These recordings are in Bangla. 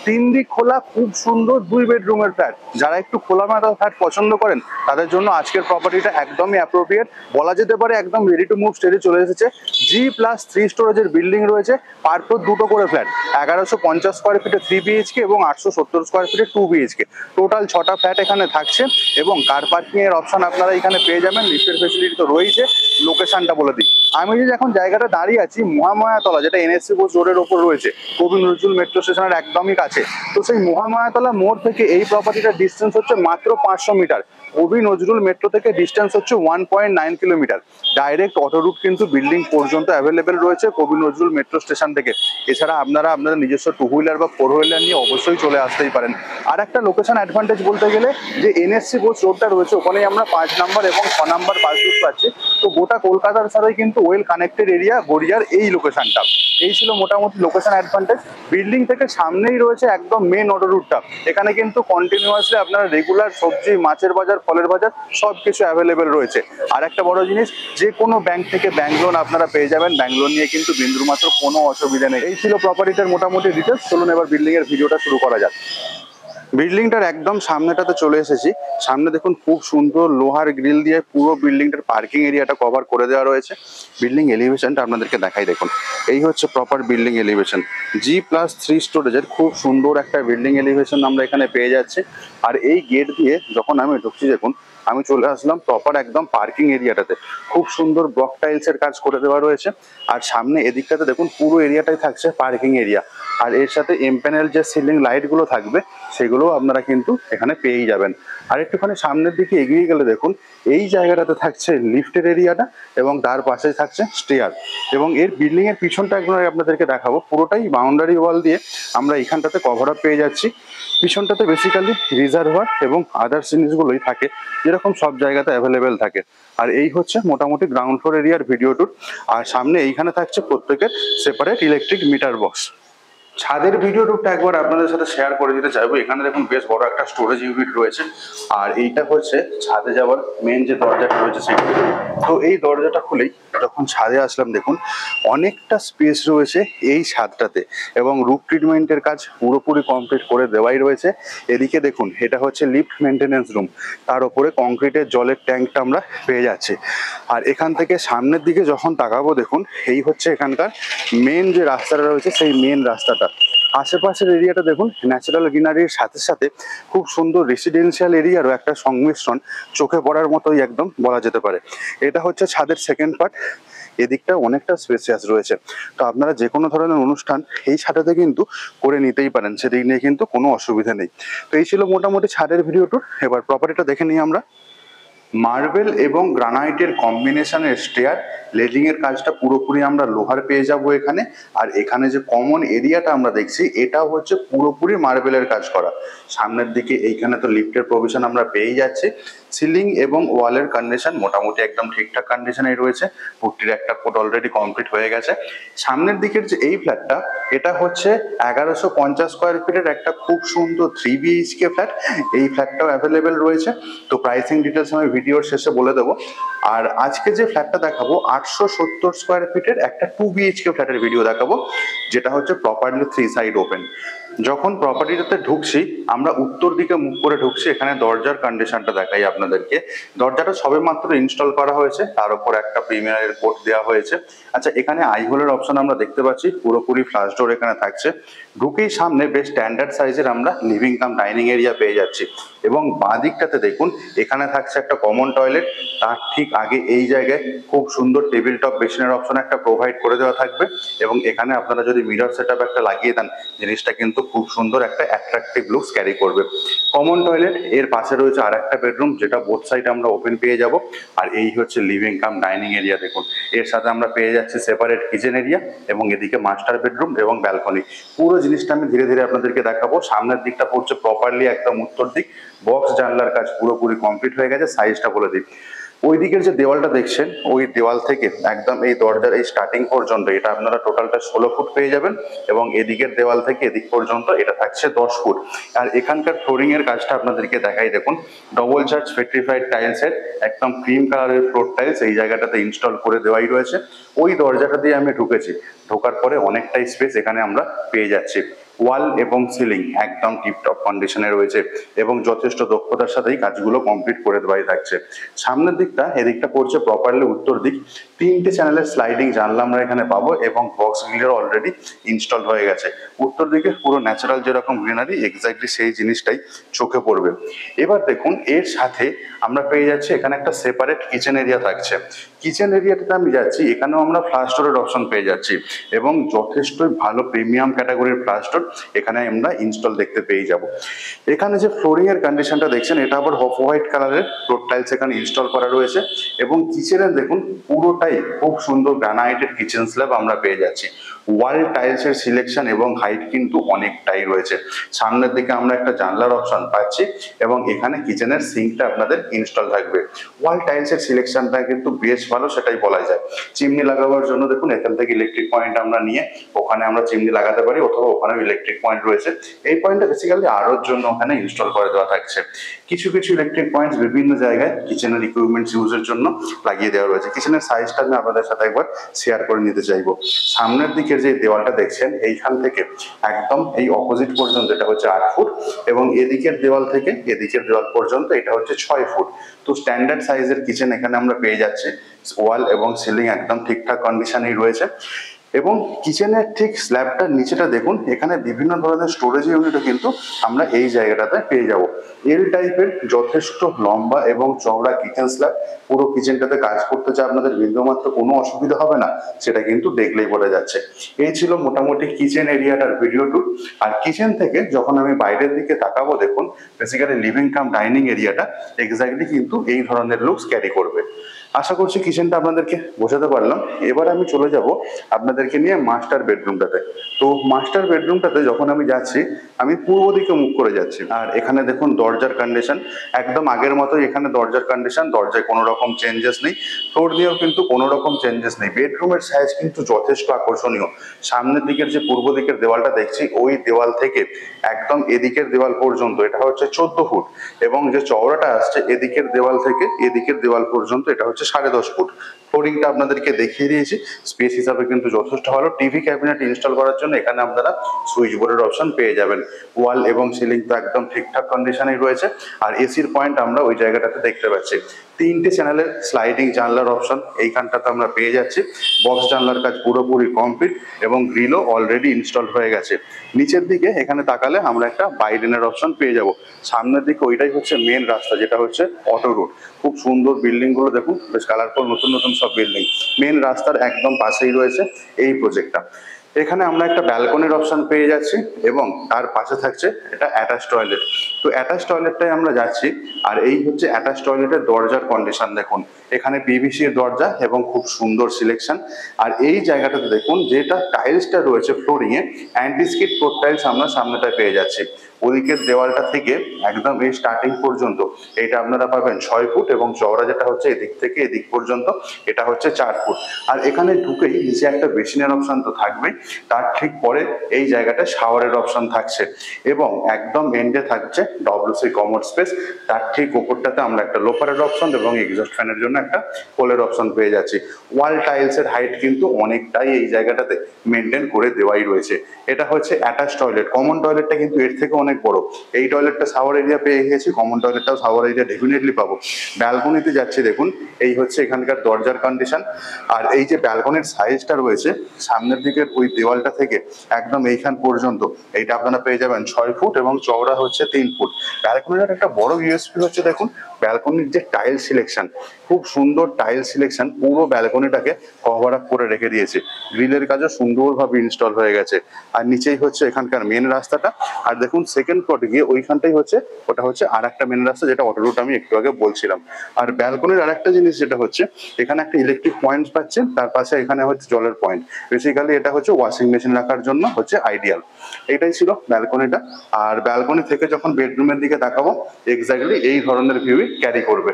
তিন দিক খোলা, খুব সুন্দর 2 বেডরুমের ফ্ল্যাট। যারা একটু খোলামেলা ফ্ল্যাট পছন্দ করেন তাদের জন্য আজকের প্রপার্টিটা একদমই অ্যাপ্রোপ্রিয়েট বলা যেতে পারে। একদম রেডি টু মুভ স্টেজে চলে এসেছে। G+3 স্টোরেজের বিল্ডিং রয়েছে, পারপর দুটো করে ফ্ল্যাট, 1150 স্কোয়ার ফিটে 3 বিএইচকে এবং 870 স্কোয়ার ফিটে 2 বিএইচকে। টোটাল 6টা ফ্ল্যাট এখানে থাকছে এবং কার পার্কিং এর অপশন আপনারা এখানে পেয়ে যাবেন। লিফটের ফেসিলিটি তো রয়েছে। লোকেশনটা বলে দিই, আমি যে এখন জায়গাটা দাঁড়িয়ে আছি মহামায়াতলা, যেটা NSC বোস রোডের ওপর রয়েছে, কবি নজরুল মেট্রো স্টেশনের একদমই কাছে। তো সেই মহামায়াতলা মোড় থেকে এই প্রপার্টিটার ডিস্টেন্স হচ্ছে মাত্র 500 মিটার। কবি নজরুল মেট্রো থেকে ডিস্টেন্স হচ্ছে 1.9 কিলোমিটার। ডাইরেক্ট অটো রুট কিন্তু বিল্ডিং পর্যন্ত অ্যাভেলেবেল রয়েছে কবি নজরুল মেট্রো স্টেশন থেকে। এছাড়া আপনারা আপনাদের নিজস্ব 2 হুইলার বা 4 হুইলার নিয়ে অবশ্যই চলে আসতেই পারেন। আর একটা লোকেশন অ্যাডভান্টেজ বলতে গেলে, যে NSC বোস রোডটা রয়েছে ওখানেই আমরা 5 নাম্বার এবং 6 নাম্বার বাস রুট পাচ্ছি। তো গোটা কলকাতার সাথে কিন্তু ওয়েল কানেক্টেড এরিয়া গড়িয়ার এই লোকেশনটা। এই ছিল মোটামুটি লোকেশন অ্যাডভান্টেজ। বিল্ডিং থেকে সামনেই রয়েছে একদম মেন অটো রুটটা। এখানে কিন্তু কন্টিনিউয়াসলি আপনারা রেগুলার সবজি, মাছের বাজার, ফলের বাজার সবকিছু অ্যাভেলেবেল রয়েছে। আর একটা বড় জিনিস, যে কোনো ব্যাংক থেকে ব্যাংক লোন আপনারা পেয়ে যাবেন। ব্যাংক লোন নিয়ে কিন্তু বিন্দুমাত্র কোনো অসুবিধা নেই। এই ছিল প্রপার্টিটার মোটামুটি ডিটেলস। চলুন এবার বিল্ডিং এর ভিডিওটা শুরু করা যাক। বিল্ডিংটার একদম সামনেটাতে চলে এসেছি। সামনে দেখুন খুব সুন্দর লোহার গ্রিল দিয়ে পুরো বিল্ডিংটার পার্কিং এরিয়াটা কভার করে দেওয়া রয়েছে। বিল্ডিং এলিভেশনটা আপনাদেরকে দেখাই, দেখুন এই হচ্ছে প্রপার বিল্ডিং এলিভেশন। G+3 স্টোরেজের খুব সুন্দর একটা বিল্ডিং এলিভেশন আমরা এখানে পেয়ে যাচ্ছি। আর এই গেট দিয়ে যখন আমি ঢুকছি, দেখুন আমি চলে আসলাম প্রপার একদম পার্কিং এরিয়াটাতে। খুব সুন্দর ব্লক টাইলসের কাজ করে দেওয়া রয়েছে। আর সামনে এদিকটাতে দেখুন পুরো এরিয়াটাই থাকছে পার্কিং এরিয়া। আর এর সাথে এমপ্যানেল যে সিলিং লাইটগুলো থাকবে সেগুলো আপনারা কিন্তু এখানে পেয়েই যাবেন। আর একটুখানি সামনের দিকে এগিয়ে গেলে দেখুন এই জায়গাটাতে থাকছে লিফটের এরিয়াটা এবং তার পাশে থাকছে স্টেয়ার। এবং এর বিল্ডিং এর পিছনটা একবার আপনাদেরকে দেখাবো। পুরোটাই বাউন্ডারি ওয়াল দিয়ে আমরা এখানটাতে কভার আপ পেয়ে যাচ্ছি। পিছনটাতে বেসিক্যালি রিজার্ভার এবং আদার্স জিনিসগুলোই থাকে, যেরকম সব জায়গাতে অ্যাভেলেবেল থাকে। আর এই হচ্ছে মোটামুটি গ্রাউন্ড ফ্লোর এরিয়ার ভিডিও ট্যুর। আর সামনে এইখানে থাকছে প্রত্যেকের সেপারেট ইলেকট্রিক মিটার বক্স। ছাদের ভিডিও টুরটা একবার আপনাদের সাথে শেয়ার করে দিতে চাইবো। এখানে দেখুন বেশ বড় একটা স্টোরেজ ইউনিট রয়েছে। আর এইটা হচ্ছে ছাদে যাওয়ার মেন যে দরজাটা রয়েছে সেটা। তো এই দরজাটা খুলেই যখন ছাদে আসলাম, দেখুন অনেকটা স্পেস রয়েছে এই ছাদটাতে এবং রুফ ট্রিটমেন্টের কাজ পুরোপুরি কমপ্লিট করে দেওয়াই রয়েছে। এদিকে দেখুন এটা হচ্ছে লিফট মেনটেন্যান্স রুম, তার উপরে কংক্রিটের জলের ট্যাঙ্কটা আমরা পেয়ে যাচ্ছি। আর এখান থেকে সামনের দিকে যখন তাকাবো, দেখুন এই হচ্ছে এখানকার মেন যে রাস্তাটা রয়েছে সেই মেন রাস্তাটা। আশেপাশের এরিয়াটা দেখুন ন্যাচারাল গ্রিনারির সাথে সাথে খুব সুন্দর রেসিডেন্সিয়াল এরিয়ারও একটা সংমিশ্রণ চোখে পড়ার মতোই একদম বলা যেতে পারে। এটা হচ্ছে ছাদের সেকেন্ড পার্ট। এদিকটা অনেকটা স্পেসিয়াস রয়েছে। তো আপনারা যে কোনো ধরনের অনুষ্ঠান এই ছাদেতে কিন্তু করে নিতেই পারেন, সেদিক নিয়ে কিন্তু কোনো অসুবিধা নেই। তো এই ছিল মোটামুটি ছাদের ভিডিও টুর। এবার প্রপার্টিটা দেখে নিই আমরা। মার্বেল এবং গ্রানাইটের কম্বিনেশনের স্টেয়ার, লেজিং এর কাজটা পুরোপুরি আমরা লোহার পেয়ে যাব এখানে। আর এখানে যে কমন এরিয়াটা আমরা দেখছি এটাও হচ্ছে পুরোপুরি মার্বেলের কাজ করা। সামনের দিকে এইখানে তো লিফটের প্রভিশন আমরা পেয়েই যাচ্ছি। সিলিং এবং ওয়ালের কন্ডিশন মোটামুটি একদম ঠিকঠাক কন্ডিশনে রয়েছে। পুট্টির একটা কোট অলরেডি কমপ্লিট হয়ে গেছে। সামনের দিকের যে এই ফ্ল্যাটটা, এটা হচ্ছে 1150 স্কোয়ার ফিটের একটা খুব সুন্দর 3 বিএইচকে ফ্ল্যাট। এই ফ্ল্যাটটাও অ্যাভেলেবেল রয়েছে। তো প্রাইসিং ডিটেলস আমি ভিডিওর শেষে বলে দেবো। আর আজকে যে ফ্ল্যাটটা দেখাবো 870 স্কোয়ার ফিটের একটা 2 বিএইচকে ফ্ল্যাটের ভিডিও দেখাবো, যেটা হচ্ছে প্রপারলি 3 সাইড ওপেন। যখন প্রপার্টিটাতে ঢুকছি আমরা উত্তর দিকে মুখ করে ঢুকছি। এখানে দরজার কন্ডিশনটা দেখাই আপনাদেরকে। দরজাটা সবে মাত্র ইনস্টল করা হয়েছে, তার উপর একটা প্রিমিয়ারের কোট দেওয়া হয়েছে। আচ্ছা, এখানে আইহোলের অপশন আমরা দেখতে পাচ্ছি, পুরোপুরি ফ্লাশ ডোর এখানে থাকছে। ঢুকেই সামনে বেশ স্ট্যান্ডার্ড সাইজের আমরা লিভিং কাম ডাইনিং এরিয়া পেয়ে যাচ্ছি। এবং বাঁ দিকটাতে দেখুন এখানে থাকছে একটা কমন টয়লেট। তার ঠিক আগে এই জায়গায় খুব সুন্দর টেবিল টপ বেসিনের অপশন একটা প্রোভাইড করে দেওয়া থাকবে। এবং এখানে আপনারা যদি মিরর সেটআপ একটা লাগিয়ে দেন, জিনিসটা কিন্তু খুব সুন্দর একটা অ্যাট্রাকটিভ লুকস ক্যারি করবে। কমন টয়লেট, এর পাশে রয়েছে আর একটা বেডরুম, যেটা বোথ সাইড আমরা ওপেন পেয়ে যাব। আর এই হচ্ছে লিভিং কাম ডাইনিং এরিয়া। দেখুন এর সাথে আমরা পেয়ে যাচ্ছি সেপারেট কিচেন এরিয়া এবং এদিকে মাস্টার বেডরুম এবং ব্যালকনি। পুরো জিনিসটা আমি ধীরে ধীরে আপনাদেরকে দেখাবো। সামনের দিকটা পড়ছে প্রপারলি একদম উত্তর দিক। বক্স জানলার কাজ পুরোপুরি কমপ্লিট হয়ে গেছে। সাইজটা বলে দিই, ওই দিকের যে দেওয়ালটা দেখছেন ওই দেওয়াল থেকে একদম এই দরজার এই স্টার্টিং পর্যন্ত এটা আপনারা টোটালটা 16 ফুট পেয়ে যাবেন। এবং এদিকের দেওয়াল থেকে এদিক পর্যন্ত এটা থাকছে 10 ফুট। আর এখানকার ফ্লোরিং এর কাজটা আপনাদেরকে দেখাই, দেখুন ডবল চার্জ পেট্রিফাইড টাইলসের একদম ক্রিম কালারের ফ্লোর টাইলস এই জায়গাটাতে ইনস্টল করে দেওয়াই রয়েছে। ওই দরজাটা দিয়ে আমি ঢুকেছি, ঢোকার পরে অনেকটাই স্পেস এখানে আমরা পেয়ে যাচ্ছি। ওয়াল এবং সিলিং একদম টিপটপ কন্ডিশনে রয়েছে এবং যথেষ্ট দক্ষতার সাথেই কাজগুলো কমপ্লিট করে দেওয়াই থাকছে। সামনের দিকটা এদিকটা পড়ছে প্রপারলি উত্তর দিক। 3টে চ্যানেলের স্লাইডিং জানলা আমরা এখানে পাবো এবং বক্স গ্রিলার অলরেডি ইনস্টল হয়ে গেছে। উত্তর দিকে পুরো ন্যাচারাল যেরকম গ্রিনারি এক্স্যাক্টলি সেই জিনিসটাই চোখে পড়বে। এবার দেখুন এর সাথে আমরা পেয়ে যাচ্ছি এখানে একটা সেপারেট কিচেন এরিয়া থাকছে। কিচেন এরিয়াটাতে আমি যাচ্ছি, এখানেও আমরা ফ্লাশ ডোরের অপশন পেয়ে যাচ্ছি এবং যথেষ্টই ভালো প্রিমিয়াম ক্যাটাগরির ফ্লাশ ডোর এখানে আমরা ইনস্টল দেখতে পেয়ে যাব। এখানে যে ফ্লোরিং এর কন্ডিশনটা দেখছেন এটা আবার অফ হোয়াইট কালারের ফ্লোর টাইলস এখানে ইনস্টল করা রয়েছে এবং কিচেনের দেখুন পুরোটাই খুব সুন্দর গ্রানাইটেড কিচেন স্ল্যাব আমরা পেয়ে যাচ্ছি। ওয়াল টাইলস এর সিলেকশন এবং হাইট কিন্তু অনেকটাই রয়েছে। সামনের দিকে আমরা একটা জানলার অপশন পাচ্ছি এবং এখানে কিচেনের সিঙ্কটা আপনাদের ইনস্টল থাকবে। ওয়াল টাইলস এর সিলেকশনটা কিন্তু বেশ ভালো, সেটাই বলা যায়। চিমনি লাগাবার জন্য দেখুন এখান থেকে ইলেকট্রিক পয়েন্ট আমরা নিয়ে ওখানে আমরা চিমনি লাগাতে পারি, অথবা ওখানে ইলেকট্রিক পয়েন্ট রয়েছে। এই পয়েন্টটা বেসিক্যালি আলোর জন্য ওখানে ইনস্টল করে দেওয়া থাকছে। কিছু কিছু ইলেকট্রিক পয়েন্টস বিভিন্ন জায়গায় কিচেনের ইকুইপমেন্টস ইউজের জন্য লাগিয়ে দেওয়া রয়েছে। কিচেনের সাইজটা আমি আপনাদের সাথে একবার শেয়ার করে নিতে চাইবো। সামনের দিকের যে দেওয়ালটা দেখছেন এইখান থেকে একদম এই অপোজিট পর্যন্ত এটা হচ্ছে 8 ফুট এবং এদিকের দেওয়াল থেকে এদিকের দেওয়াল পর্যন্ত এটা হচ্ছে 6 ফুট। তো স্ট্যান্ডার্ড সাইজের কিচেন এখানে আমরা পেয়ে যাচ্ছি। ওয়াল এবং সিলিং একদম ঠিকঠাক কন্ডিশনেই রয়েছে এবং কিচেনের ঠিক স্ল্যাবটার নিচেটা দেখুন এখানে বিভিন্ন ধরনের স্টোরেজ ইউনিটও কিন্তু আমরা এই জায়গাটাতে পেয়ে যাব। এল টাইপের যথেষ্ট লম্বা এবং চওড়া কিচেন স্ল্যাব। পুরো কিচেনটাতে কাজ করতে চায় আপনাদের বিন্দুমাত্র কোনো অসুবিধা হবে না, সেটা কিন্তু দেখলেই বোঝা যাচ্ছে। এই ছিল মোটামুটি কিচেন এরিয়াটার ভিডিও টুর। আর কিচেন থেকে যখন আমি বাইরের দিকে তাকাবো দেখুন বেসিক্যালি লিভিং কাম ডাইনিং এরিয়াটা এক্স্যাক্টলি কিন্তু এই ধরনের লুকস ক্যারি করবে। আশা করছি কিচেনটা আপনাদেরকে বোঝাতে পারলাম। এবার আমি চলে যাব আপনাদেরকে নিয়ে মাস্টার বেডরুমটাতে। তো মাস্টার বেডরুমটাতে যখন আমি যাচ্ছি আমি পূর্ব দিকে মুখ করে যাচ্ছি। আর এখানে দেখুন দরজার কন্ডিশন একদম আগের মতোই। এখানে দরজার কন্ডিশন, দরজায় কোনো রকম চেঞ্জেস নেই, ফ্লোর দিয়েও কিন্তু কোনো রকম চেঞ্জেস নেই। বেডরুমের সাইজ কিন্তু যথেষ্ট আকর্ষণীয়। সামনের দিকের যে পূর্ব দিকের দেওয়ালটা দেখছি ওই দেওয়াল থেকে একদম এদিকের দেওয়াল পর্যন্ত এটা হচ্ছে 14 ফুট এবং যে চওড়াটা আসছে এদিকের দেওয়াল থেকে এদিকের দেওয়াল পর্যন্ত এটা হচ্ছে 10.5 ফুট। ফ্লোরিংটা আপনাদেরকে দেখিয়ে দিয়েছি, স্পেস হিসাবে কিন্তু যথেষ্ট ভালো। টিভি ক্যাবিনেট ইনস্টল করার জন্য এখানে আপনারা সুইচ বোর্ডের অপশন পেয়ে যাবেন। ওয়াল এবং সিলিং তো একদম ঠিকঠাক কন্ডিশনেই রয়েছে আর এসির পয়েন্ট আমরা ওই জায়গাটাতে দেখতে পাচ্ছি। 3টে চ্যানেলের স্লাইডিং জানলার অপশন এইখানটাতে আমরা পেয়ে যাচ্ছি। বক্স জানলার কাজ পুরোপুরি কমপ্লিট এবং গ্রিলও অলরেডি ইনস্টল হয়ে গেছে। নিচের দিকে এখানে তাকালে আমরা একটা বাইডেনের অপশন পেয়ে যাব। সামনের দিকে ওইটাই হচ্ছে মেন রাস্তা, যেটা হচ্ছে অটো রোড। খুব সুন্দর বিল্ডিং গুলো দেখুন, বেশ কালারফুল নতুন নতুন সব বিল্ডিং। মেন রাস্তার একদম পাশেই রয়েছে এই প্রজেক্টটা। এখানে আমরা একটা ব্যালকনির অপশন পেয়ে যাচ্ছি এবং তার পাশে থাকছে এটা অ্যাটাচ টয়লেট। তো অ্যাটাচ টয়লেটটাই আমরা যাচ্ছি আর এই হচ্ছে অ্যাটাচ টয়লেটের দরজার কন্ডিশন দেখুন। এখানে পিভিসির দরজা এবং খুব সুন্দর সিলেকশন। আর এই জায়গাটাতে দেখুন যেটা টাইলসটা রয়েছে ফ্লোরিং এ অ্যান্টিস্কিড ফ্লোর টাইলস আমরা সামনেটায় পেয়ে যাচ্ছি। ওদিকের দেওয়ালটা থেকে একদম এই স্টার্টিং পর্যন্ত এটা আপনারা পাবেন 6 ফুট এবং চওড়া যেটা হচ্ছে এদিক থেকে এদিক পর্যন্ত এটা হচ্ছে 4 ফুট। আর এখানে ঢুকেই নিচে একটা বেসিনের অপশন তো থাকবেই, তার ঠিক পরে এই জায়গাটা শাওয়ারের অপশন থাকছে এবং একদম এন্ডে থাকছে ডব্লিউসি কমোড স্পেস। তার ঠিক উপরটাতে আমরা একটা লোপারের অপশন এবং এক্সস্ট ফ্যানের জন্য একটা পোলের অপশন পেয়ে যাচ্ছি। ওয়াল টাইলসের হাইট কিন্তু অনেকটাই এই জায়গাটাতে মেনটেন করে দেওয়াই রয়েছে। এটা হচ্ছে অ্যাটাচ টয়লেট। কমন টয়লেটটা কিন্তু এর থেকে অনেক বড়। এই টয়লেটটা শাওয়ার এরিয়া পেয়ে গেছি, কমন টয়লেটটাও শাওয়ার এরিয়া ডেফিনেটলি পাবো। ব্যালকনিতে যাচ্ছি দেখুন, এই হচ্ছে এখানকার দরজার কন্ডিশন। আর এই যে ব্যালকনির সাইজটা রয়েছে সামনের দিকের ওই দেওয়ালটা থেকে একদম এইখান পর্যন্ত এইটা আপনারা পেয়ে যাবেন 6 ফুট এবং চওড়া হচ্ছে 3 ফুট। ব্যালকনির একটা বড় ইউএসপি হচ্ছে দেখুন ব্যালকনির যে টাইল সিলেকশন, খুব সুন্দর টাইল সিলেকশন, পুরো ব্যালকনিটাকে কভার আপ করে রেখে দিয়েছে। গ্রিলের কাজও সুন্দরভাবে ইনস্টল হয়ে গেছে। আর নিচেই হচ্ছে এখানকার মেন রাস্তাটা। আর দেখুন সেকেন্ড প্লটে গিয়ে ওইখানটাই হচ্ছে ওটা হচ্ছে আর একটা মেন রাস্তা, যেটা অটো রুট আমি একটু আগে বলছিলাম। আর ব্যালকনির আর একটা জিনিস যেটা হচ্ছে এখানে একটা ইলেকট্রিক পয়েন্ট পাচ্ছেন, তার পাশে এখানে হচ্ছে জলের পয়েন্ট। বেসিক্যালি এটা হচ্ছে ওয়াশিং মেশিন রাখার জন্য হচ্ছে আইডিয়াল। এটাই ছিল ব্যালকনিটা। আর ব্যালকনি থেকে যখন বেডরুমের দিকে তাকাবো এক্স্যাক্টলি এই ধরনের ভিউই ক্যারি করবে।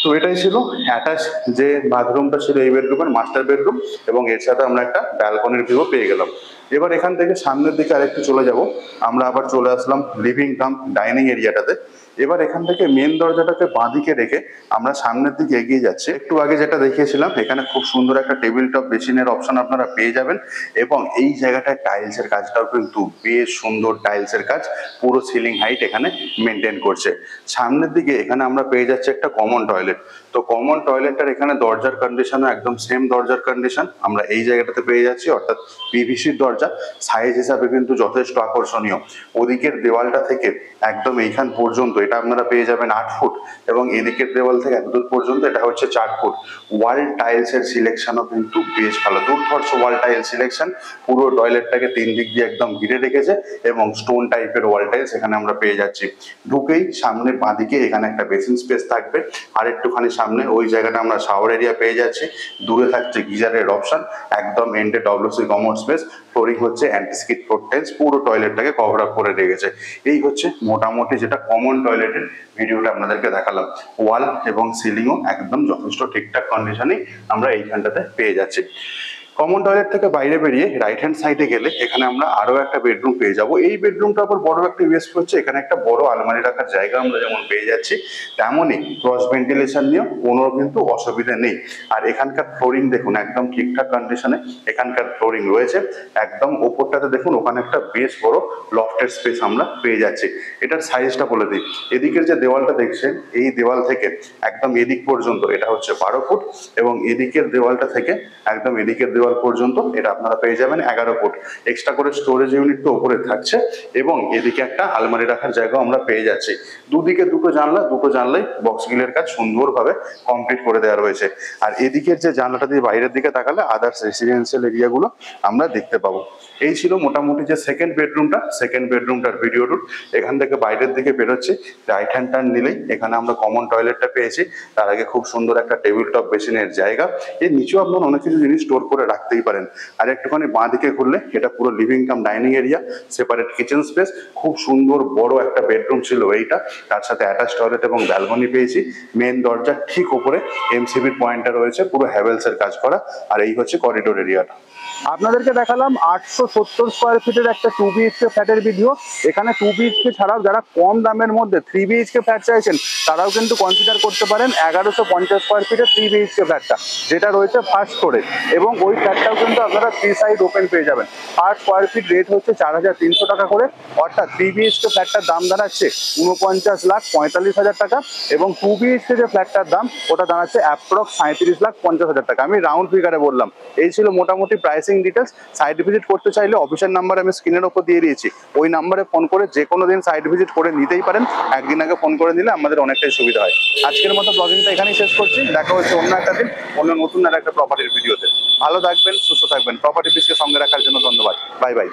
তো এটাই ছিল অ্যাটাচ যে বাথরুমটা ছিল এই বেডরুমের, মাস্টার বেডরুম, এবং এর সাথে আমরা একটা ব্যালকনির ভিউ পেয়ে গেলাম। এবার এখান থেকে সামনের দিকে আরেকটু চলে যাব, আমরা আবার চলে আসলাম লিভিং কাম ডাইনিং এরিয়াটাতে। এবার এখান থেকে মেন দরজাটাকে বাঁদিকে রেখে আমরা সামনের দিকে এগিয়ে যাচ্ছি। একটু আগে যেটা দেখিয়েছিলাম, এখানে খুব সুন্দর একটা টেবিল টপ বেসিনের অপশন আপনারা পেয়ে যাবেন, এবং এই জায়গাটায় টাইলসের কাজটাও কিন্তু বেশ সুন্দর টাইলসের কাজ, পুরো সিলিং হাইট এখানে মেনটেন করছে। সামনের দিকে এখানে আমরা পেয়ে যাচ্ছি একটা কমন টয়লেট। তো কমন টয়লেটটার এখানে দরজার কন্ডিশনও একদম সেম দরজার কন্ডিশন আমরা এই জায়গাটাতে পেয়ে যাচ্ছি, অর্থাৎ পিভিসির দরজা। সাইজ হিসাবে কিন্তু যথেষ্ট আকর্ষণীয়। ওদিকের দেওয়ালটা থেকে একদম এইখান পর্যন্ত এটা আপনারা পেয়ে যাবেন 8 ফুট, এবং এদিকের দেওয়াল থেকে এতদূর পর্যন্ত এটা হচ্ছে 4 ফুট। ওয়াল টাইলস এর সিলেকশনও কিন্তু বেশ ভালো, দুর্ধর্ষ ওয়াল টাইল সিলেকশন। পুরো টয়লেটটাকে 3 দিক দিয়ে একদম ঘিরে রেখেছে, এবং স্টোন টাইপের ওয়াল টাইলস এখানে আমরা পেয়ে যাচ্ছি। ঢুকেই সামনে বাঁদিকে এখানে একটা বেসিন স্পেস থাকবে, আর একটুখানি সামনে ওই জায়গাটা আমরা শাওয়ার এরিয়া পেয়ে যাচ্ছি। দূরে থাকছে গিজারের অপশন, একদম এন্ডে ডব্লিউসি কমোড স্পেস, ফ্লোরিং হচ্ছে অ্যান্টি স্কিড ফ্লোর টাইলস, পুরো টয়লেটটাকে কভার আপ করে রেখেছে। এই হচ্ছে মোটামুটি যেটা কমন টয়লেটের ভিডিওটা আপনাদেরকে দেখালাম। ওয়াল এবং সিলিংও একদম যথেষ্ট ঠিকঠাক কন্ডিশনে আমরা এইখানটাতে পেয়ে যাচ্ছি। কমন টয়লেট থেকে বাইরে বেরিয়ে রাইট হ্যান্ড সাইডে গেলে এখানে আমরা আরো একটা বেডরুম পেয়ে যাব। এই বেডরুমটা আবার বড় একটা ইউএসপি হচ্ছে, এখানে একটা বড় আলমারি রাখার জায়গা আমরা যেমন পেয়ে যাচ্ছি, তেমনই ক্রস ভেন্টিলেশন নিয়েও কোনো কিন্তু অসুবিধা নেই। আর এখানকার ফ্লোরিং দেখুন একদম ঠিকঠাক কন্ডিশনে এখানকার ফ্লোরিং রয়েছে। একদম ওপরটাতে দেখুন ওখানে একটা বেশ বড় লফটের স্পেস আমরা পেয়ে যাচ্ছি। এটার সাইজটা বলে দিই, এদিকের যে দেওয়ালটা দেখছেন এই দেওয়াল থেকে একদম এদিক পর্যন্ত এটা হচ্ছে 12 ফুট, এবং এদিকের দেওয়ালটা থেকে একদম এদিকের দেওয়াল পর্যন্ত এটা আপনারা পেয়ে যাবেন 11 ফুট। এক্সট্রা করে স্টোরেজ ইউনিট তো উপরে থাকছে, এবং এদিকে একটা আলমারি রাখার জায়গাও আমরা পেয়ে যাচ্ছি। দুদিকে দুটো জানলাই বক্স গিলের কাজ সুন্দরভাবে কমপ্লিট করে দেওয়া রয়েছে। আর এদিকের যে জানলাটা দিয়ে বাইরের দিকে তাকালে আদার্স রেসিডেন্সিয়াল এরিয়াগুলো আমরা দেখতে পাবো। এই ছিল মোটামুটি যে সেকেন্ড বেডরুমটার ভিডিও রুট। এখান থেকে বাইরের দিকে বেরোচ্ছি, রাইট হ্যান্ড টার্ন নিলেই এখানে আমরা কমন টয়লেটটা পেয়েছি। তার আগে খুব সুন্দর একটা টেবিল টপ বেসিনের জায়গা, এর নিচেও আপনারা অনেক কিছু জিনিস স্টোর করে রাখতেই পারেন। আর একটুখানি বাঁ দিকে ঘুরলে এটা পুরো living cum dining area, separate kitchen space, খুব সুন্দর বড় একটা বেডরুম ছিল এইটা, তার সাথে অ্যাটাচ টয়লেট এবং ব্যালকনি পেয়েছি। মেন দরজার ঠিক উপরে এমসিবির পয়েন্টটা রয়েছে, পুরো হ্যাভেলসের কাজ করা। আর এই হচ্ছে করিডোর এরিয়াটা। আপনাদেরকে দেখালাম 870 স্কোয়ার ফিটের একটা 2 বিএইচকে ফ্ল্যাটের ভিডিও। এখানে 2 বিএইচকে ছাড়াও যারা কম দামের মধ্যে 3 বিএইচকে ফ্ল্যাট চাইছেন তারাও কিন্তু কনসিডার করতে পারেন 1150 স্কোয়ার ফিটের 3 বিএইচকে ফ্ল্যাটটা, যেটা রয়েছে ফার্স্ট ফ্লোরে। এবং ওই ফ্ল্যাটটাও কিন্তু আপনারা 3 সাইড ওপেন পেয়ে যাবেন। পার স্কোয়ার ফিট রেট হচ্ছে 4300 টাকা করে, অর্থাৎ 3 বিএইচকে ফ্ল্যাটটার দাম দাঁড়াচ্ছে 49,45,000 টাকা, এবং 2 বিএইচকে যে ফ্ল্যাটটার দাম ওটা দাঁড়াচ্ছে অ্যাপ্রক্স 37,50,000 টাকা। আমি রাউন্ড ফিগারে বললাম। এই ছিল মোটামুটি প্রাইসিং ডিটেলস। সাইট ভিজিট করতে চাইলে অফিসের নাম্বার আমি স্ক্রিনের ওপর দিয়ে দিয়েছি, ওই নাম্বারে ফোন করে যে কোনো দিন সাইট ভিজিট করে নিতেই পারেন। একদিন আগে ফোন করে নিলে আমাদের অনেকটাই সুবিধা হয়। আজকের মতো ব্লগিংটা এখানেই শেষ করছি, দেখা হচ্ছে অন্য একটা দিন অন্য নতুন আর একটা প্রপার্টির ভিডিওতে। ভালো থাকবেন, সুস্থ থাকবেন। প্রপার্টি পিসকে সঙ্গে রাখার জন্য ধন্যবাদ। Bye bye.